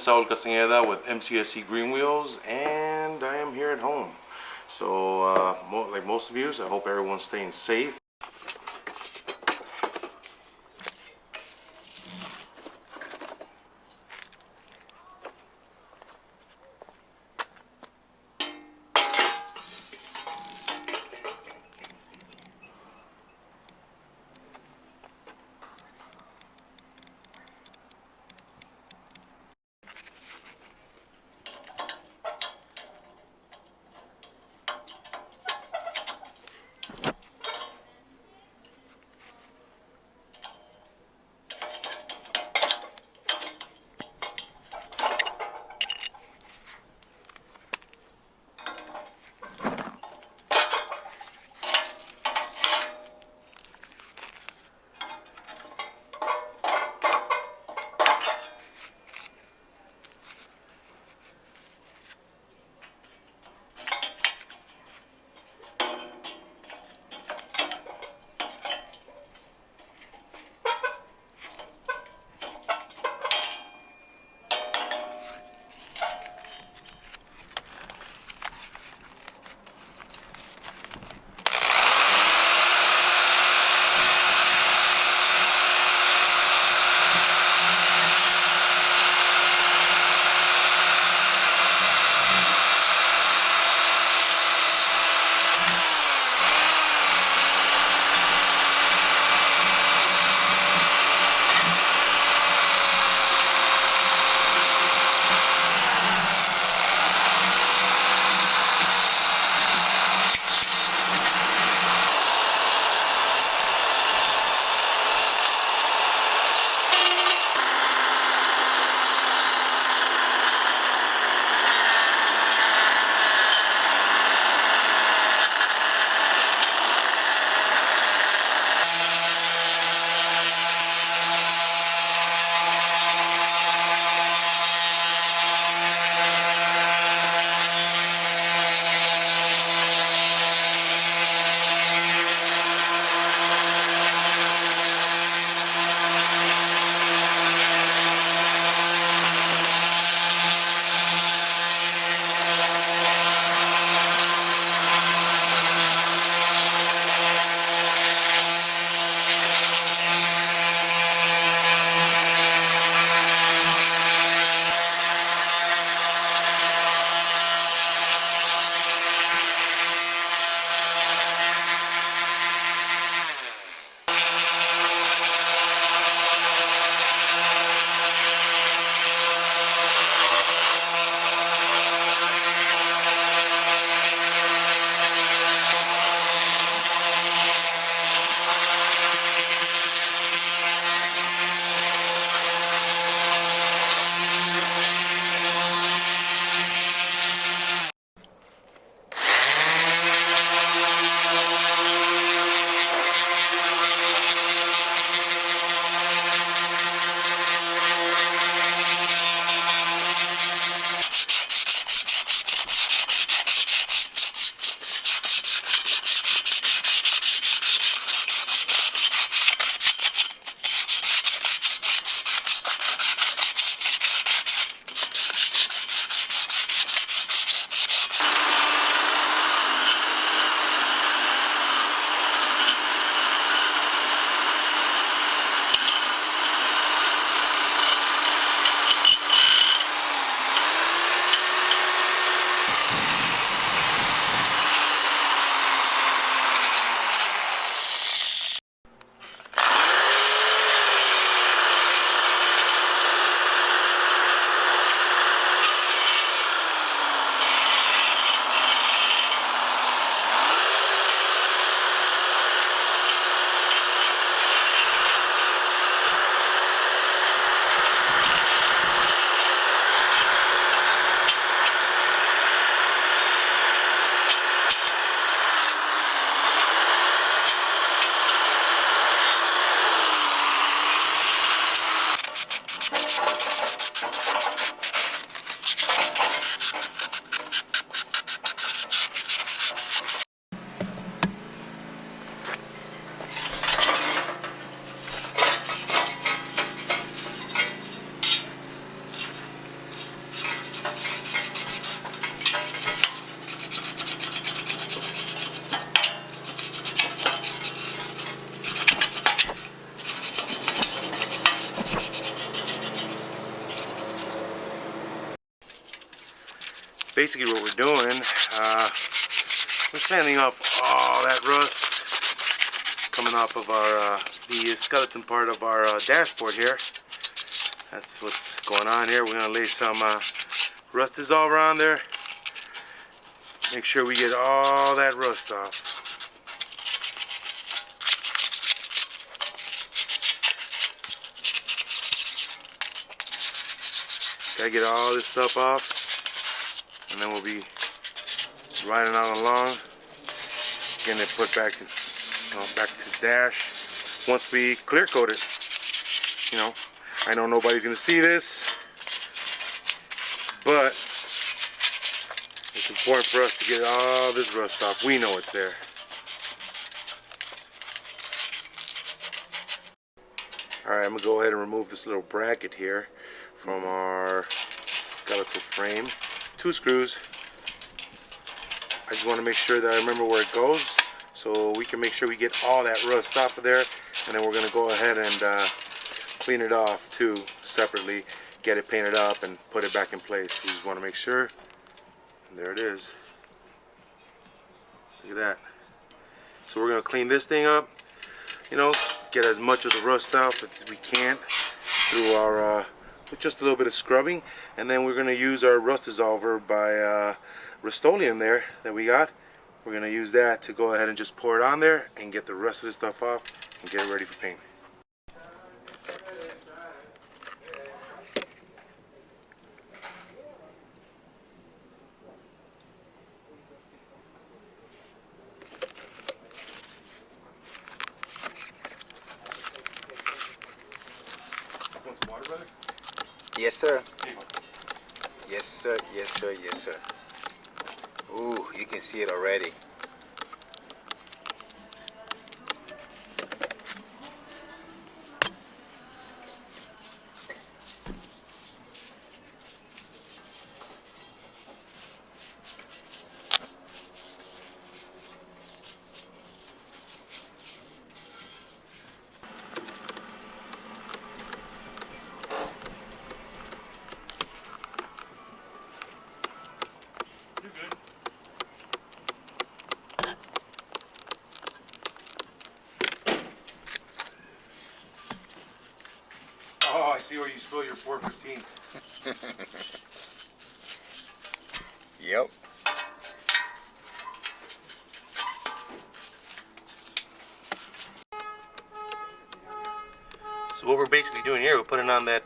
Saul Castañeda with mcscgreenwheels, and I am here at home. So like most of you, I hope everyone's staying safe. basically what we're doing, we're sanding off all that rust coming off of our the skeleton part of our dashboard here. That's what's going on here. We're gonna lay some rust dissolver on there. Make sure we get all that rust off. Gotta get all this stuff off, and then we'll be riding on along, getting it put back in, back to the dash once we clear coat it. You know, I know nobody's gonna see this, but it's important for us to get all this rust off. We know it's there. Alright, I'm gonna go ahead and remove this little bracket here from our skeletal frame. 2 screws. I just want to make sure that I remember where it goes, so we can make sure we get all that rust off of there, and then we're going to go ahead and clean it off too separately, get it painted up and put it back in place. We just want to make sure, and there it is. Look at that. So we're going to clean this thing up, you know, get as much of the rust out as we can through our with just a little bit of scrubbing, and then we're going to use our rust dissolver by Rust-Oleum there that we got. We're going to use that to go ahead and just pour it on there and get the rest of this stuff off and get it ready for paint. Want some water, brother? Yes, sir. Yes, sir. Yes, sir. Yes, sir. Ooh, you can see it already. Oh, I see where you spill your 415. Yep. So what we're basically doing here, we're putting on that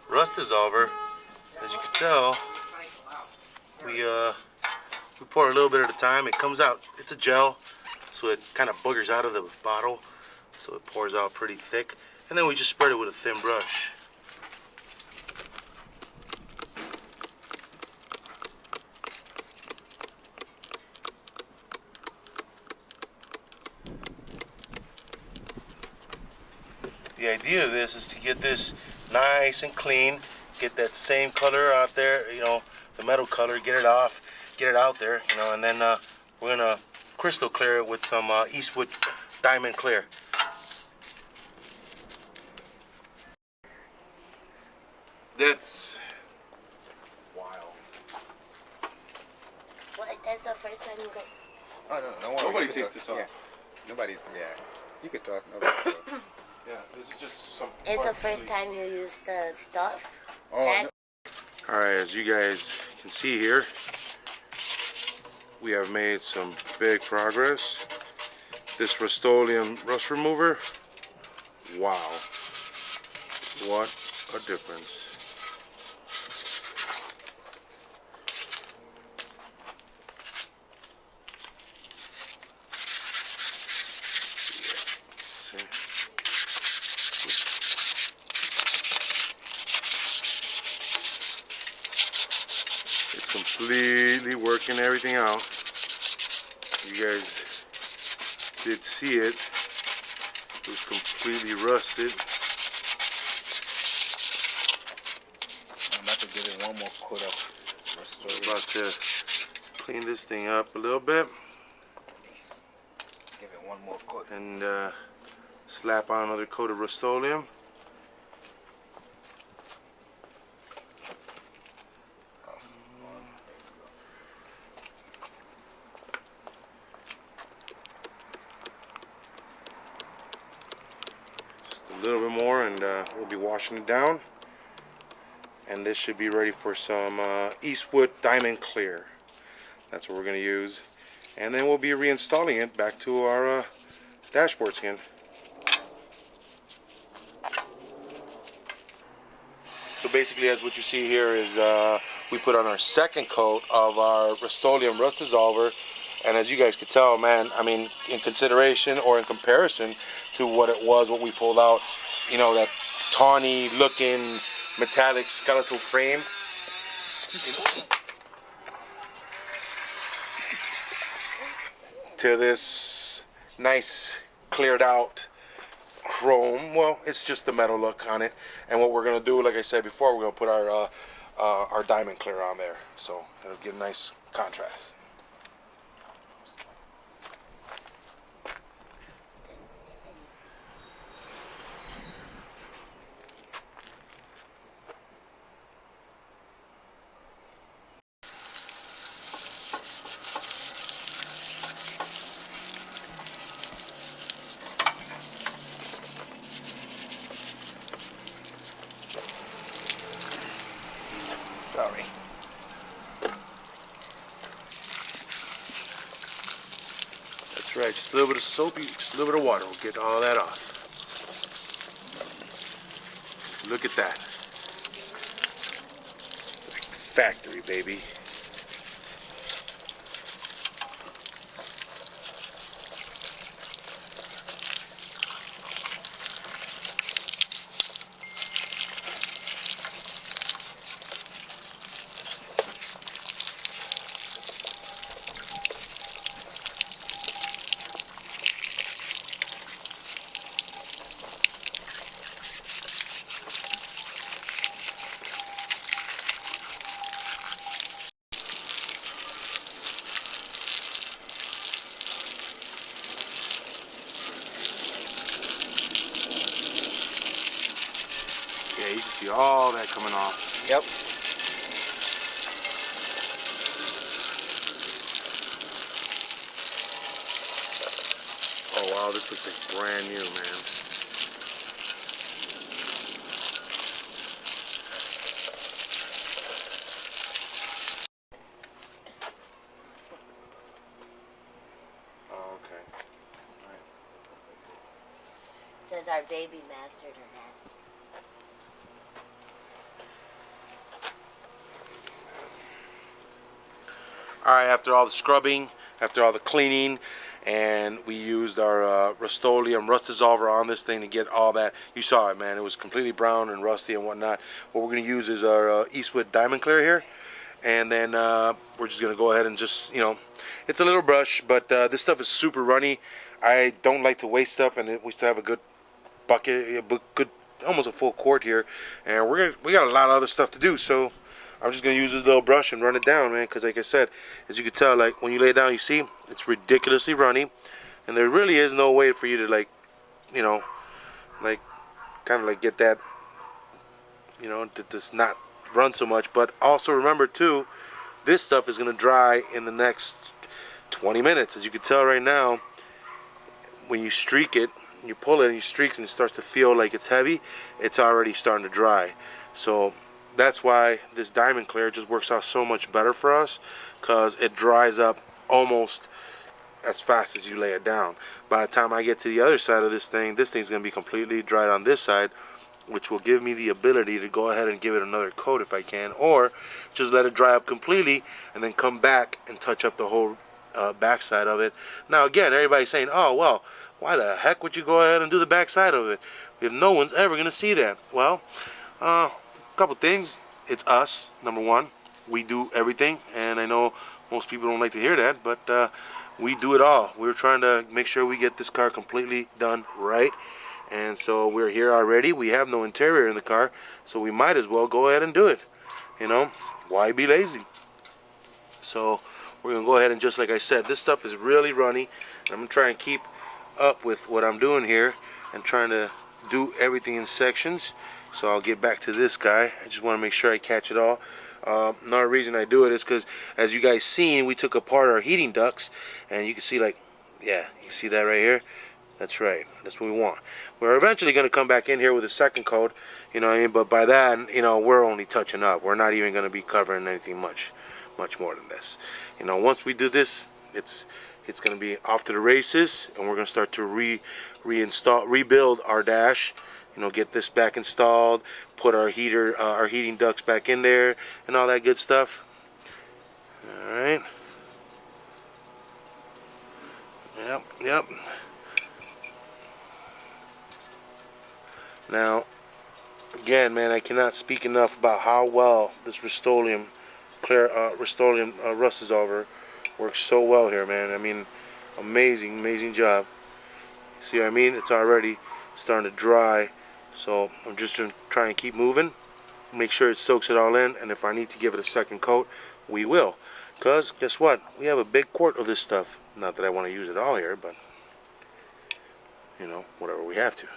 rust dissolver. As you can tell, we pour a little bit at a time. It comes out, it's a gel, so it kind of boogers out of the bottle, so it pours out pretty thick. And then we just spread it with a thin brush. The idea of this is to get this nice and clean, get that same color out there, you know, the metal color, get it off, get it out there, you know, and then we're gonna crystal clear it with some Eastwood diamond clear. That's wild. What? That's the first time you guys. Oh, no, Nobody takes this off. Yeah. Nobody, yeah. You could talk. Nobody could talk. Yeah, this is just some. It's the first time you use the stuff. Oh, no. Alright, as you guys can see here, we have made some big progress. This Rust-Oleum rust remover, wow, what a difference. It's completely working everything out. You guys did see it. It was completely rusted. I'm about to give it one more coat of Rust-Oleum. I'm about to clean this thing up a little bit Give it one more coat. and slap on another coat of Rust-Oleum. a little bit more, and we'll be washing it down. And this should be ready for some Eastwood Diamond Clear. That's what we're going to use. And then we'll be reinstalling it back to our dashboard skin. So basically, as what you see here is we put on our second coat of our Rust-Oleum Rust Dissolver, and as you guys could tell, man, I mean, in consideration or in comparison to what it was, what we pulled out, you know, that tawny looking metallic skeletal frame, to this nice cleared out chrome. Well, it's just the metal look on it, and what we're gonna do, like I said before, we're gonna put our diamond clear on there, so it'll give a nice contrast. Sorry. That's right, just a little bit of soapy, just a little bit of water will get all that off. Look at that. It's like factory, baby. Yeah, you can see all that coming off. Yep. Oh wow, this looks like brand new, man. Oh, okay. Right. It says our baby mastered her master. Alright, after all the scrubbing, after all the cleaning, and we used our Rust-Oleum Rust Dissolver on this thing to get all that. You saw it, man. It was completely brown and rusty and whatnot. What we're going to use is our Eastwood Diamond Clear here. And then we're just going to go ahead and just, you know, it's a little brush, but this stuff is super runny. I don't like to waste stuff, and we still have a good bucket, good, almost a full quart here. And we got a lot of other stuff to do, so I'm just going to use this little brush and run it down, man, because like I said, as you can tell, like when you lay it down, you see, it's ridiculously runny, and there really is no way for you to, like, you know, like, kind of like get that, you know, to just not run so much. But also remember, too, this stuff is going to dry in the next 20 minutes. As you can tell right now, when you streak it, you pull it and you streaks and it starts to feel like it's heavy, it's already starting to dry. So that's why this diamond clear just works out so much better for us, because it dries up almost as fast as you lay it down. By the time I get to the other side of this thing's going to be completely dried on this side, which will give me the ability to go ahead and give it another coat if I can, or just let it dry up completely and then come back and touch up the whole back side of it. Now again, everybody's saying, oh well, why the heck would you go ahead and do the back side of it if no one's ever going to see that? Well, couple things. It's us, number one. We do everything, and I know most people don't like to hear that, but we do it all. We're trying to make sure we get this car completely done right, and so we're here already. We have no interior in the car, so we might as well go ahead and do it. You know, why be lazy? So we're gonna go ahead and, just like I said, this stuff is really runny, and I'm gonna try and keep up with what I'm doing here and trying to do everything in sections. So I'll get back to this guy. I just want to make sure I catch it all. Another reason I do it is because, as you guys seen, we took apart our heating ducts, and you can see, like, yeah, you see that right here? That's right. That's what we want. We're eventually going to come back in here with a second coat, you know what I mean? But by then, you know, we're only touching up. We're not even going to be covering anything much more than this. You know, once we do this, it's going to be off to the races, and we're going to start to rebuild our dash. You know, get this back installed, put our heating ducts back in there, and all that good stuff. All right. Yep. Now, again, man, I cannot speak enough about how well this Rust-Oleum rust dissolver works so well here, man. I mean, amazing job. See what I mean? It's already starting to dry, so I'm just gonna try and keep moving, make sure it soaks it all in, and if I need to give it a second coat, we will. Because guess what? We have a big quart of this stuff. Not that I want to use it all here, but you know, whatever we have to.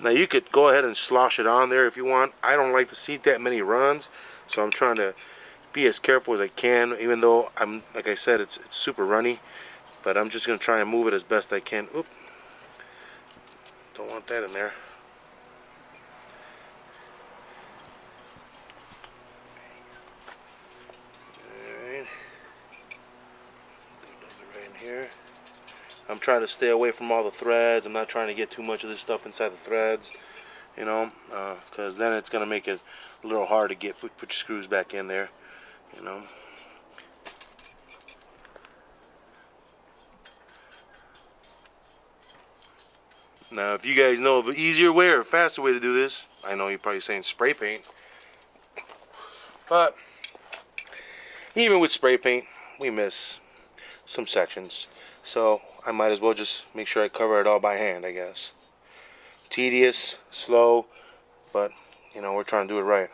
Now you could go ahead and slosh it on there if you want. I don't like to see that many runs, so I'm trying to be as careful as I can, even though like I said, it's super runny, but I'm just gonna try and move it as best I can. Oop. Don't want that in there. Alright. Right in here. I'm trying to stay away from all the threads. I'm not trying to get too much of this stuff inside the threads, you know, because then it's going to make it a little hard to put your screws back in there, you know. Now, if you guys know of an easier way or a faster way to do this, I know you're probably saying spray paint, but even with spray paint, we miss some sections, so I might as well just make sure I cover it all by hand, I guess. Tedious, slow, but you know, we're trying to do it right.